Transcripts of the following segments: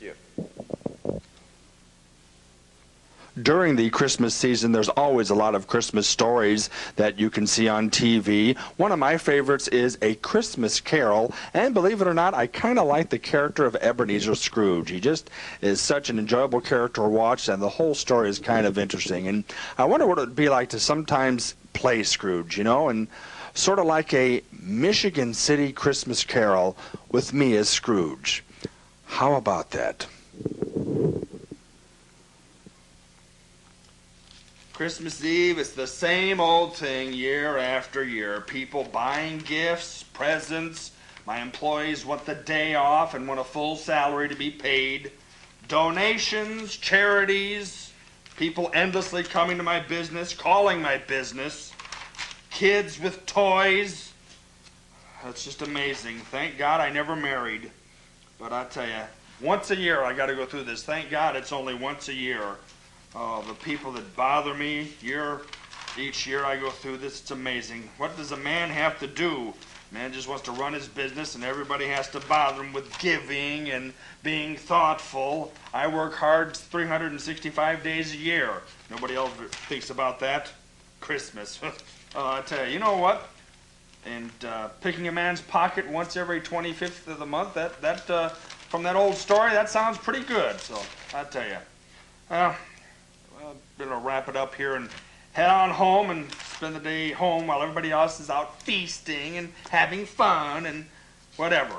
you. During the Christmas season, there's always a lot of Christmas stories that you can see on TV. One of my favorites is A Christmas Carol, and believe it or not, I kind of like the character of Ebenezer Scrooge. He just is such an enjoyable character to watch, and the whole story is kind of interesting. And I wonder what it would be like to sometimes play Scrooge, you know, and sort of like a Michigan City Christmas Carol with me as Scrooge. How about that? Christmas Eve, it's the same old thing year after year. People buying gifts, presents. My employees want the day off and want a full salary to be paid. Donations, charities, people endlessly coming to my business, calling my business. Kids with toys. That's just amazing. Thank God I never married. But I tell you, once a year I got to go through this. Thank God it's only once a year. Oh, the people that bother me each year I go through this, it's amazing. What does a man have to do? Man just wants to run his business and everybody has to bother him with giving and being thoughtful. I work hard 365 days a year. Nobody else thinks about that. Christmas. I tell you, you know what? And picking a man's pocket once every 25th of the month, that from that old story, that sounds pretty good. So I tell you. I'm going to wrap it up here and head on home and spend the day home while everybody else is out feasting and having fun and whatever.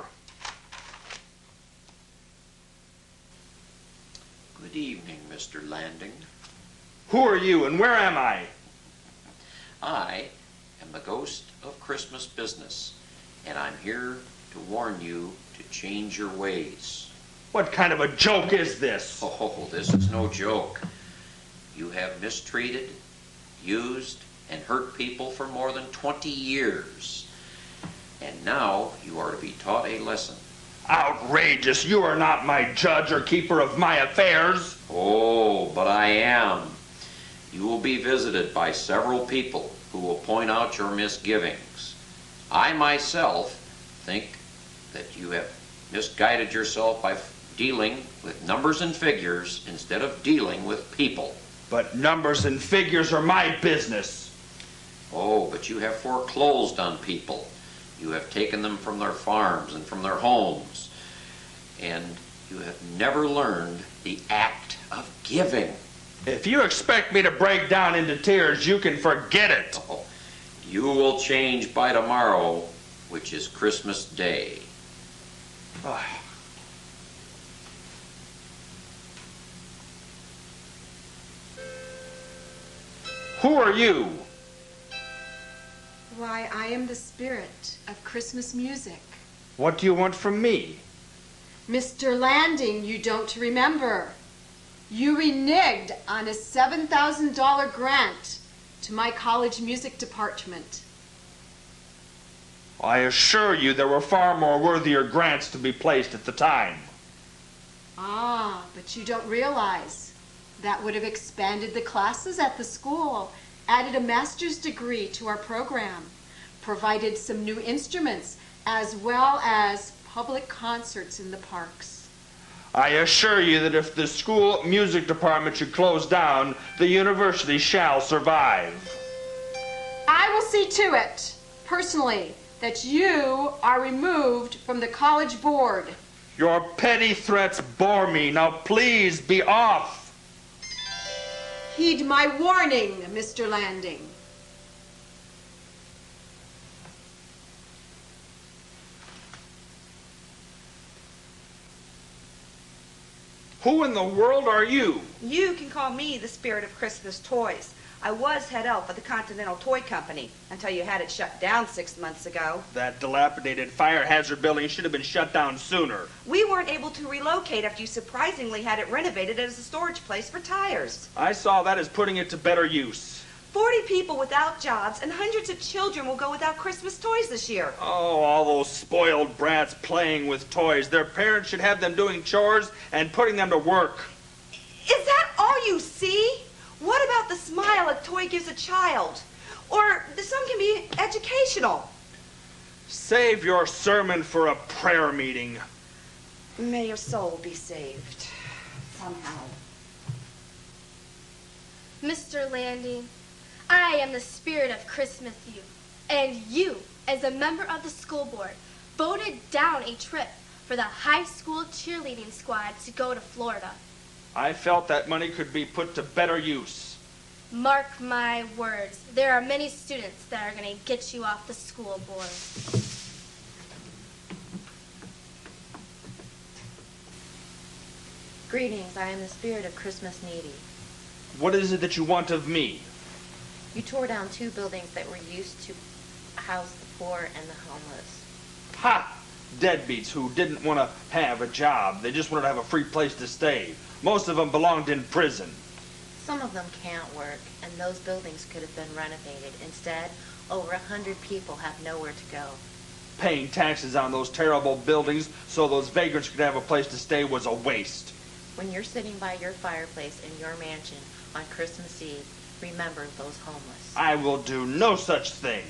Good evening, Mr. Landing. Who are you and where am I? I am the ghost of Christmas business, and I'm here to warn you to change your ways. What kind of a joke is this? Oh, this is no joke. You have mistreated, used, and hurt people for more than 20 years. And now you are to be taught a lesson. Outrageous! You are not my judge or keeper of my affairs. Oh, but I am. You will be visited by several people who will point out your misgivings. I myself think that you have misguided yourself by dealing with numbers and figures instead of dealing with people. But numbers and figures are my business. Oh, but you have foreclosed on people. You have taken them from their farms and from their homes. And you have never learned the act of giving. If you expect me to break down into tears, you can forget it. Oh, you will change by tomorrow, which is Christmas Day. Who are you? Why, I am the spirit of Christmas music. What do you want from me? Mr. Landing, you don't remember. You reneged on a $7,000 grant to my college music department. I assure you there were far more worthier grants to be placed at the time. Ah, but you don't realize. That would have expanded the classes at the school, added a master's degree to our program, provided some new instruments, as well as public concerts in the parks. I assure you that if the school music department should close down, the university shall survive. I will see to it, personally, that you are removed from the college board. Your petty threats bore me. Now please be off. Heed my warning, Mr. Landing. Who in the world are you? You can call me the spirit of Christmas toys. I was head elf at the Continental Toy Company until you had it shut down 6 months ago. That dilapidated fire hazard building should have been shut down sooner. We weren't able to relocate after you surprisingly had it renovated as a storage place for tires. I saw that as putting it to better use. 40 people without jobs and hundreds of children will go without Christmas toys this year. Oh, all those spoiled brats playing with toys. Their parents should have them doing chores and putting them to work. Is that all you see? What about the smile a toy gives a child? Or some can be educational. Save your sermon for a prayer meeting. May your soul be saved. Somehow. Mr. Landing, I am the spirit of Christmas Eve, and you, as a member of the school board, voted down a trip for the high school cheerleading squad to go to Florida. I felt that money could be put to better use. Mark my words, there are many students that are going to get you off the school board. Greetings, I am the spirit of Christmas Needy. What is it that you want of me? You tore down 2 buildings that were used to house the poor and the homeless. Ha! Deadbeats who didn't want to have a job. They just wanted to have a free place to stay. Most of them belonged in prison. Some of them can't work, and those buildings could have been renovated. Instead, over 100 people have nowhere to go. Paying taxes on those terrible buildings so those vagrants could have a place to stay was a waste. When you're sitting by your fireplace in your mansion on Christmas Eve, remember those homeless. I will do no such thing.